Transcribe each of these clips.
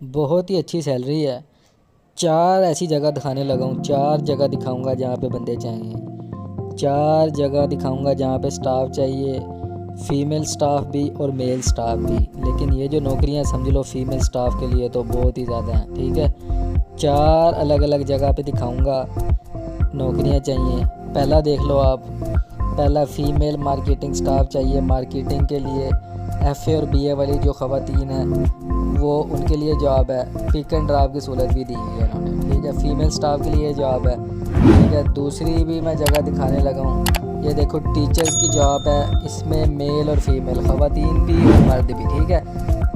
बहुत ही अच्छी सैलरी है। 4 ऐसी जगह दिखाने लगा हूँ, 4 जगह दिखाऊंगा जहाँ पे बंदे चाहिए, 4 जगह दिखाऊंगा जहाँ पे स्टाफ चाहिए, फ़ीमेल स्टाफ भी और मेल स्टाफ भी। लेकिन ये जो नौकरियाँ समझ लो फ़ीमेल स्टाफ के लिए तो बहुत ही ज़्यादा हैं, ठीक है। 4 अलग अलग जगह पे दिखाऊंगा, नौकरियाँ चाहिए। पहला देख लो आप, पहला फ़ीमेल मार्केटिंग स्टाफ चाहिए। मार्केटिंग के लिए FA और BA वाली जो ख़वातीन हैं वो उनके लिए जॉब है। पिक एंड ड्रॉप की सहूलत भी दी है इन्होंने, ठीक है। फ़ीमेल स्टाफ के लिए जॉब है, ठीक है। दूसरी भी मैं जगह दिखाने लगा हूँ, ये देखो टीचर्स की जॉब है। इसमें मेल और फीमेल ख़वातीन भी और मर्द भी, ठीक है।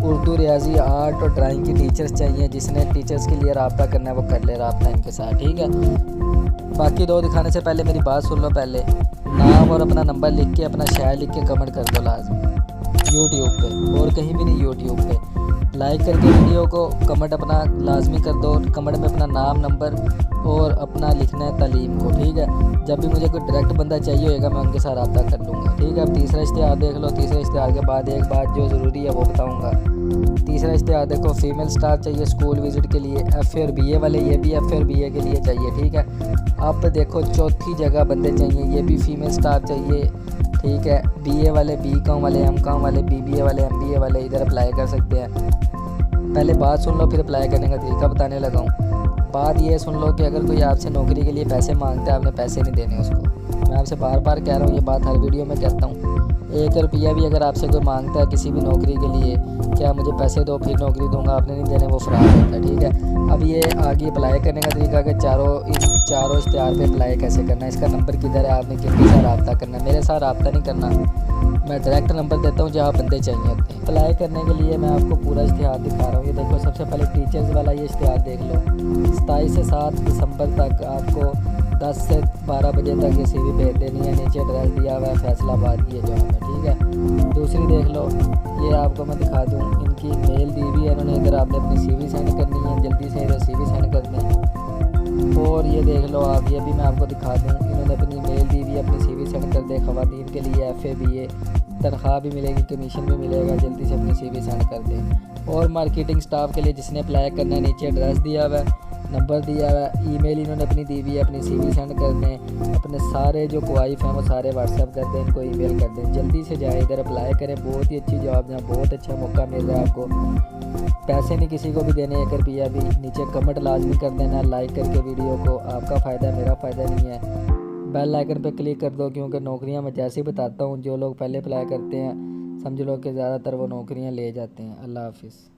उर्दू, रियाजी, आर्ट और ड्राइंग की टीचर्स चाहिए। जिसने टीचर्स के लिए रब्ता करना है वो कर ले रब्ता इनके साथ, ठीक है। बाकी 2 दिखाने से पहले मेरी बात सुन लो। पहले नाम और अपना नंबर लिख के, अपना शहर लिख के कमेंट कर दो लाजमी यूट्यूब पे, और कहीं भी नहीं, यूट्यूब पे लाइक करके वीडियो को कमेंट अपना लाजमी कर दो। कमेंट में अपना नाम, नंबर और अपना लिखना है तालीम को, ठीक है। जब भी मुझे कोई डायरेक्ट बंदा चाहिए होगा मैं उनके साथ रब्ता कर लूँगा, ठीक है। अब तीसरा इश्तिहार देख लो। तीसरे इश्तिहार के बाद एक बात जो ज़रूरी है वो बताऊँगा। तीसरा इश्तिहार देखो, फ़ीमेल स्टाफ चाहिए स्कूल विज़िट के लिए। FA और BA वाले, ये भी FA और BA के लिए चाहिए, ठीक है। अब देखो चौथी जगह बंदे चाहिए, ये भी फ़ीमेल स्टाफ चाहिए, ठीक है। BA वाले, BCom वाले, MCom वाले, BBA वाले, MBA वाले इधर अप्लाई कर सकते हैं। पहले बात सुन लो फिर अप्लाई करने का तरीका बताने लगा हूँ। बात ये सुन लो कि अगर कोई आपसे नौकरी के लिए पैसे मांगता है, आपने पैसे नहीं देने उसको। मैं आपसे बार बार कह रहा हूँ, ये बात हर वीडियो में कहता हूँ। 1 रुपया भी अगर आपसे कोई मांगता है किसी भी नौकरी के लिए, क्या मुझे पैसे दो फिर नौकरी दूंगा, आपने नहीं देने, वो फ्रॉड होता है, ठीक है। अब ये आगे अप्लाई करने का तरीका कि इन चारों इश्तिहार पे अप्लाई कैसे करना है, इसका नंबर किधर है, आपने किसके साथ रब्ता करना है। मेरे साथ रब्ता नहीं करना, मैं डायरेक्ट नंबर देता हूँ जहाँ बंदे चाहिए होते हैं। अप्लाई करने के लिए मैं आपको पूरा इश्तिहार दिखा रहा हूँ। ये देखो सबसे पहले टीचर्स वाला ये इश्तिहार देख लो। 27 से 7 दिसंबर तक आपको 10 से 12 बजे तक ये CV भेज देनी है। नीचे एड्रेस दिया हुआ है फैसलाबाद की जॉब है, ठीक है। दूसरी देख लो, ये आपको मैं दिखा दूँ, इनकी मेल दी हुई है इन्होंने। इधर आपने अपनी CV सेंड करनी है, जल्दी से इधर CV सेंड कर दें। और ये देख लो आप, ये भी मैं आपको दिखा दूँ, इन्होंने अपनी मेल दी हुई है, अपनी CV सेंड कर दें। ख़वातीन के लिए FA BA, तनख्वाह भी मिलेगी, कमीशन भी मिलेगा, जल्दी से अपनी CV सेंड कर दें। और मार्केटिंग स्टाफ के लिए जिसने अप्लाई करना है, नीचे एड्रेस दिया हुआ है, नंबर दिया हुआ है, ईमेल इन्होंने अपनी दी हुई है, अपनी CV सेंड कर दें। अपने सारे जो क्वाइफ हैं वो सारे व्हाट्सएप कर दें, इनको ईमेल कर दें। जल्दी से जाएँ इधर अप्लाई करें, बहुत ही अच्छी जॉब है, बहुत अच्छा मौका मिल रहा है आपको। पैसे नहीं किसी को भी देने, 1 रुपया भी। नीचे कमेंट लाजमी कर देना लाइक करके वीडियो को, आपका फ़ायदा है, मेरा फ़ायदा नहीं है। बेल आइकन पे क्लिक कर दो, क्योंकि नौकरियां मैं जैसे ही बताता हूँ जो लोग पहले अप्लाई करते हैं समझ लो कि ज़्यादातर वो नौकरियां ले जाते हैं। अल्लाह हाफिज़।